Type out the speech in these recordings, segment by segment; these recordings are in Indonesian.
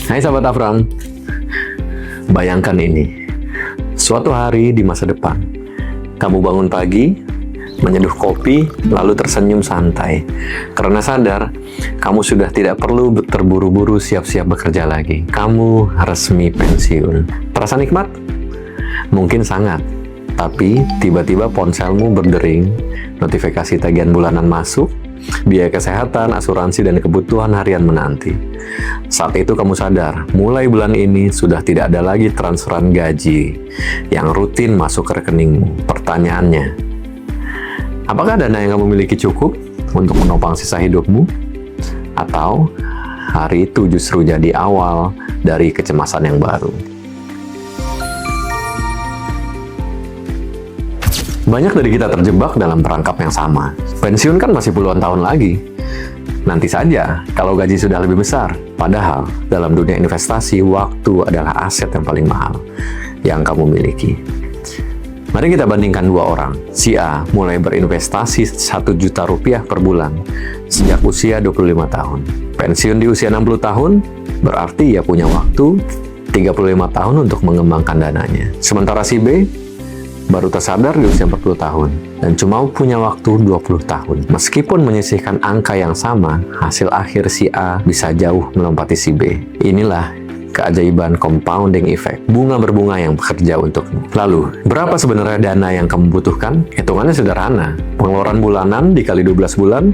Hai sahabat Afram, bayangkan ini, suatu hari di masa depan, kamu bangun pagi, menyeduh kopi, lalu tersenyum santai, karena sadar kamu sudah tidak perlu terburu-buru siap-siap bekerja lagi. Kamu resmi pensiun. Terasa nikmat? Mungkin sangat, tapi tiba-tiba ponselmu berdering, notifikasi tagihan bulanan masuk, biaya kesehatan, asuransi, dan kebutuhan harian menanti. Saat itu kamu sadar, mulai bulan ini sudah tidak ada lagi transferan gaji yang rutin masuk ke rekeningmu. Pertanyaannya, apakah dana yang kamu miliki cukup untuk menopang sisa hidupmu? Atau hari itu justru jadi awal dari kecemasan yang baru? Banyak dari kita terjebak dalam perangkap yang sama. Pensiun kan masih puluhan tahun lagi. Nanti saja kalau gaji sudah lebih besar. Padahal dalam dunia investasi, waktu adalah aset yang paling mahal yang kamu miliki. Mari kita bandingkan dua orang. Si A mulai berinvestasi 1 juta rupiah per bulan sejak usia 25 tahun. Pensiun di usia 60 tahun berarti ia punya waktu 35 tahun untuk mengembangkan dananya. Sementara si B baru tersadar di usia 40 tahun dan cuma punya waktu 20 tahun. Meskipun menyisihkan angka yang sama, hasil akhir si A bisa jauh melompati si B. Inilah keajaiban compounding effect, bunga berbunga yang bekerja untukmu. Lalu, berapa sebenarnya dana yang kamu butuhkan? Hitungannya sederhana. Pengeluaran bulanan dikali 12 bulan,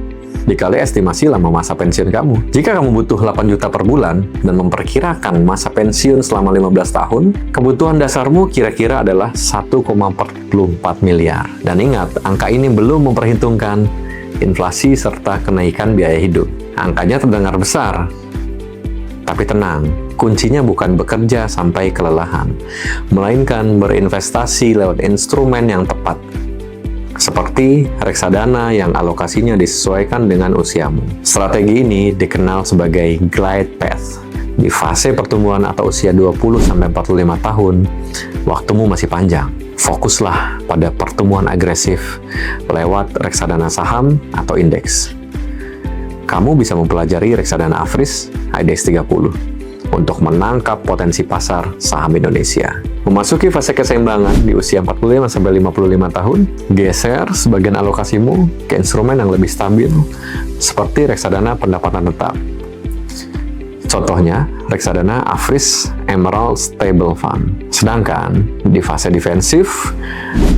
dikali estimasi lama masa pensiun kamu. Jika kamu butuh 8 juta per bulan dan memperkirakan masa pensiun selama 15 tahun, kebutuhan dasarmu kira-kira adalah 1,44 miliar. Dan ingat, angka ini belum memperhitungkan inflasi serta kenaikan biaya hidup. Angkanya terdengar besar, tapi tenang, kuncinya bukan bekerja sampai kelelahan, melainkan berinvestasi lewat instrumen yang tepat, seperti reksadana yang alokasinya disesuaikan dengan usiamu. Strategi ini dikenal sebagai glide path. Di fase pertumbuhan atau usia 20-45 tahun, waktumu masih panjang. Fokuslah pada pertumbuhan agresif lewat reksadana saham atau indeks. Kamu bisa mempelajari reksadana AFRIS IDX 30 untuk menangkap potensi pasar saham Indonesia. Memasuki fase keseimbangan di usia 45-55 tahun, geser sebagian alokasimu ke instrumen yang lebih stabil, seperti reksadana pendapatan tetap. Contohnya, reksadana AFRIS Emerald Stable Fund. Sedangkan di fase defensif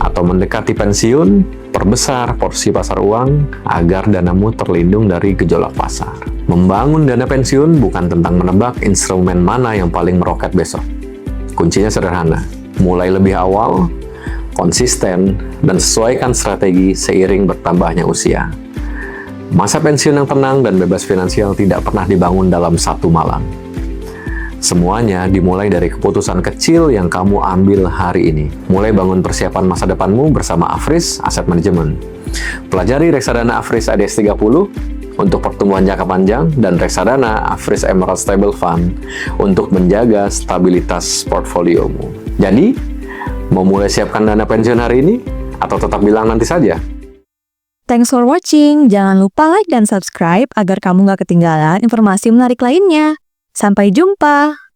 atau mendekati pensiun, perbesar porsi pasar uang agar danamu terlindung dari gejolak pasar. Membangun dana pensiun bukan tentang menebak instrumen mana yang paling meroket besok. Kuncinya sederhana, mulai lebih awal, konsisten, dan sesuaikan strategi seiring bertambahnya usia. Masa pensiun yang tenang dan bebas finansial tidak pernah dibangun dalam satu malam. Semuanya dimulai dari keputusan kecil yang kamu ambil hari ini. Mulai bangun persiapan masa depanmu bersama AFRIS Asset Management. Pelajari reksadana AFRIS IDX 30 untuk pertumbuhan jangka panjang dan reksadana AFRIS Emerald Stable Fund untuk menjaga stabilitas portfoliomu. Jadi, mau mulai siapkan dana pensiun hari ini atau tetap bilang nanti saja? Thanks for watching. Jangan lupa like dan subscribe agar kamu nggak ketinggalan informasi menarik lainnya. Sampai jumpa!